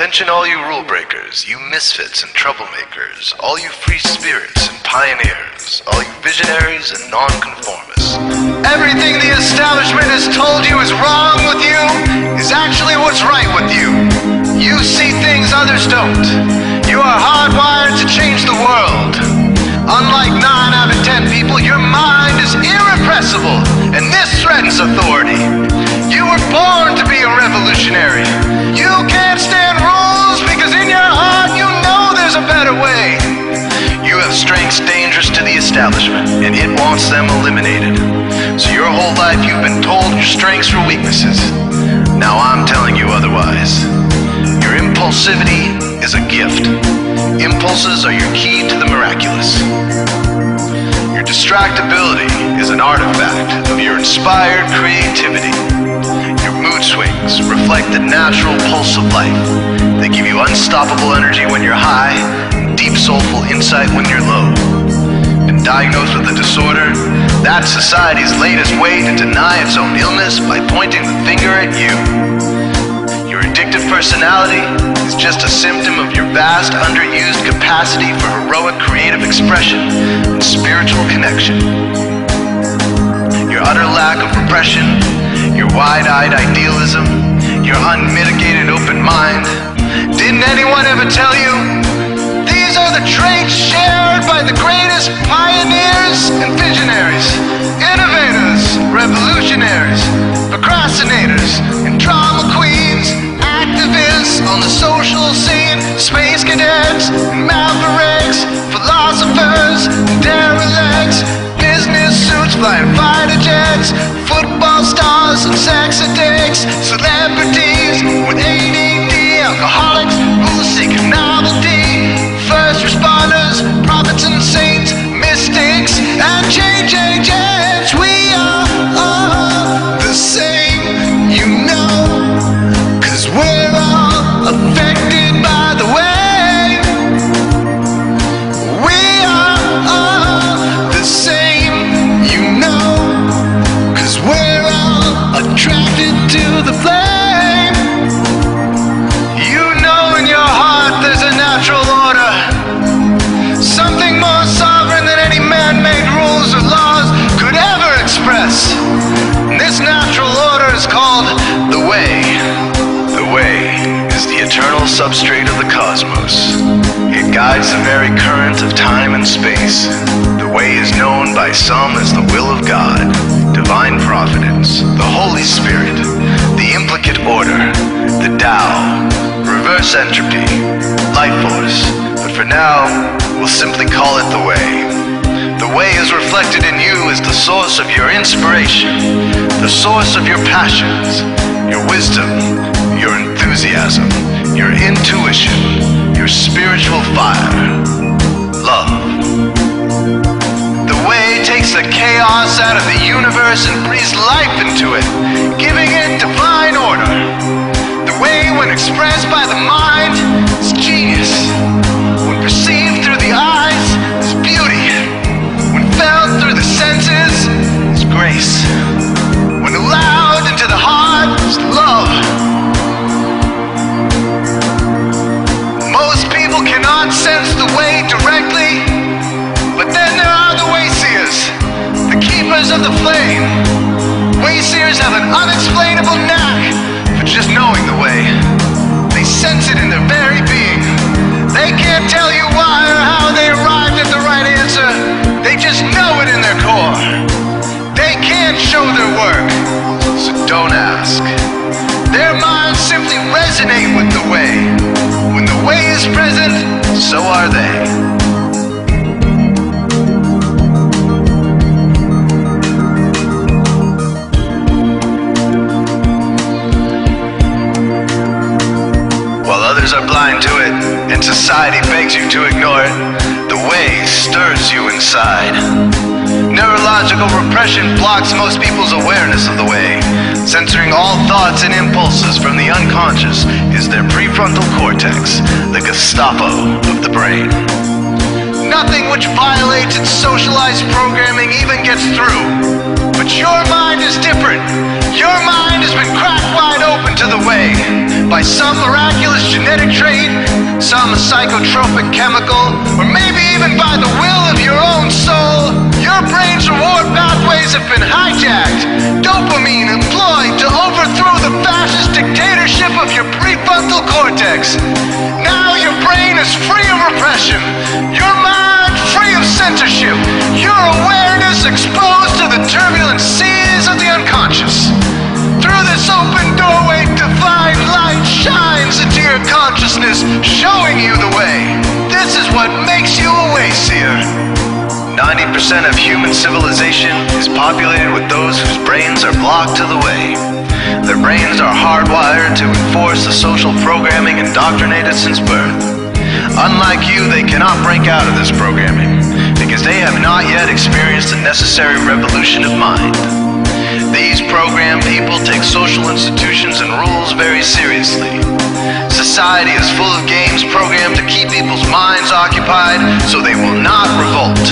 Attention all you rule breakers, you misfits and troublemakers, all you free spirits and pioneers, all you visionaries and nonconformists. Everything the establishment has told you is wrong with you is actually what's right with you. You see things others don't. You are hardwired to change the world. Unlike 9 out of 10 people, your mind is irrepressible, and this threatens authority. You were born to be a revolutionary. You can't stand rules because in your heart you know there's a better way. You have strengths dangerous to the establishment, and it wants them eliminated. So your whole life you've been told your strengths were weaknesses. Now I'm telling you otherwise. Your impulsivity is a gift. Impulses are your key to the miraculous. Your distractibility is an artifact of your inspired creativity. Your mood swings reflect the natural pulse of life. They give you unstoppable energy when you're high, and deep soulful insight when you're low. Been diagnosed with a disorder? That's society's latest way to deny its own illness by pointing the finger at you. Your addictive personality is just a symptom of your vast, underused capacity for heroic creative expression and spiritual connection. Your utter lack of repression, your wide-eyed idealism, your unmitigated open mind. Didn't anyone ever tell you? These are the traits shared by the greatest pioneers and visionaries, innovators, revolutionaries, procrastinators, and drama queens, activists on the social scene, space cadets, and mavericks, philosophers, and derelicts, business suits, flying fighter jets, football stars and sex addicts, celebrities with ADD, alcoholics who seek novelty, first responders, prophets and saints, mystics, and JJJs. We are all the same, you know, 'cause we're all affected by the way. We are all the same, you know, 'cause we're all attracted to the flame. You know in your heart there's a natural order, something more sovereign than any man-made rules or laws could ever express. And this natural order is called the way. The way is the eternal substrate of the cosmos. It guides the very current of time and space. The way is known by some as the will of God, divine providence, the Holy Spirit, the implicate order, the Tao, reverse entropy, life force. But for now, we'll simply call it the way. The way is reflected in you as the source of your inspiration, the source of your passions, your wisdom, your enthusiasm, your intuition, your spiritual fire, love. The way takes the chaos out of the universe and breathes life into it, giving it divine order. The way, when expressed by the mind, is genius. When perceived through the eyes, is beauty. When felt through the senses, is grace. When allowed into the heart, is love. Most people cannot sense the way directly, but then there are the wayseers, the keepers of the flame. Wayseers have an unexplainable knack for just knowing the way. They sense it in their very being. They can't tell you why or how they arrived at the right answer. They just know it in their core. They can't show their work, so don't ask. Their minds simply resonate with the way. When the way is present, so are they. Others are blind to it, and society begs you to ignore it. The way stirs you inside. Neurological repression blocks most people's awareness of the way. Censoring all thoughts and impulses from the unconscious is their prefrontal cortex, the Gestapo of the brain. Nothing which violates its socialized programming even gets through. But your mind is different. Your mind has been cracked wide open to the way by some miraculous genetic trait, some psychotropic chemical, or maybe even by the will of your own soul, your brain's reward pathways have been hijacked, dopamine employed to overthrow the fascist dictatorship of your prefrontal cortex. Now your brain is free of repression, your mind free of censorship, your awareness exposed to the turbulent seas of the unconscious. Through this open doorway, divine light shines into your consciousness, showing you the way. This is what makes you a wayseer. 90% of human civilization is populated with those whose brains are blocked to the way. Their brains are hardwired to enforce the social programming indoctrinated since birth. Unlike you, they cannot break out of this programming, because they have not yet experienced the necessary revolution of mind. These programmed people take social institutions and rules very seriously. Society is full of games programmed to keep people's minds occupied so they will not revolt.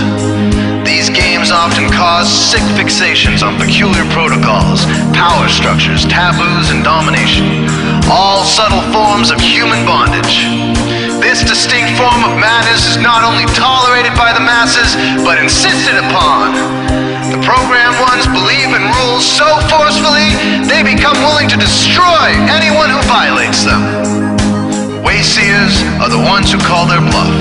These games often cause sick fixations on peculiar protocols, power structures, taboos, and domination, all subtle forms of human bondage. This distinct form of madness is not only tolerated by the masses, but insisted upon. The programmed ones believe in rules so forcefully, they become willing to destroy anyone who violates them. Wayseers are the ones who call their bluff.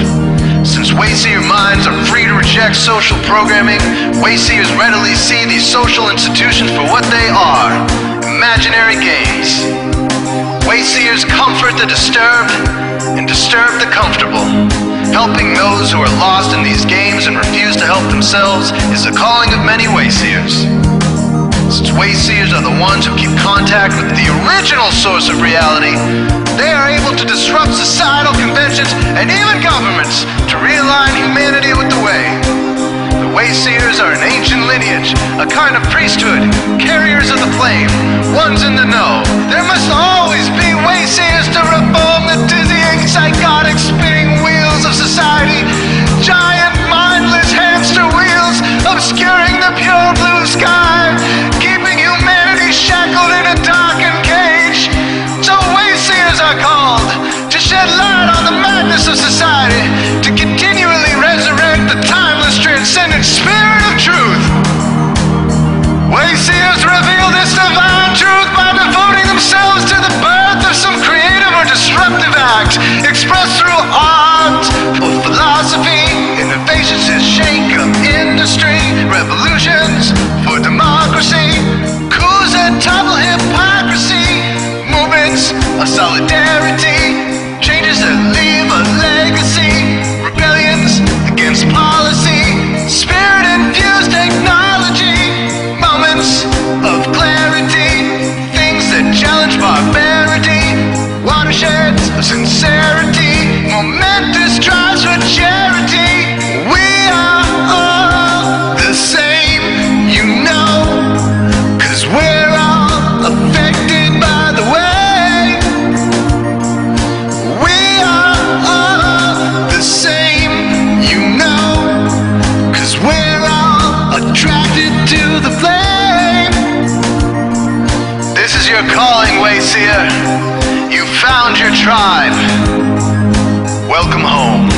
Since wayseer minds are free to reject social programming, wayseers readily see these social institutions for what they are, imaginary games. Wayseers comfort the disturbed and disturb the comfortable. Helping those who are lost in these games and refuse to help themselves is the calling of many wayseers. Since wayseers are the ones who keep contact with the original source of reality, they are able to disrupt societal conventions and even governments to realign humanity with the way. The wayseers are an ancient lineage, a kind of priesthood, carriers of the flame, ones in the know. There must always be wayseers to reform the dizzying, psychotic, spinning wheels of society, giant, mindless hamster wheels obscuring the pure blue sky, keeping humanity shackled in a darkened cage. So wayseers are called to shed light on the madness of society, to continually resurrect the timeless, transcendent spirit of truth. Wayseers reveal this divine truth by devoting themselves to the birth of some creative or disruptive act, expressed through art or philosophy, innovations that shake up industry, revolutions for democracy, coups that topple hypocrisy, movements of solidarity, changes that leave a legacy, rebellions against policy, spirit-infused technology, moments of clarity, things that challenge barbarity, watersheds of sincerity, momentous drives for charity. We are all the same, you know, 'cause we're all affected by the way. We are all the same, you know, 'cause we're all attracted to the flame. This is your calling, wayseer. You found your tribe. Welcome home.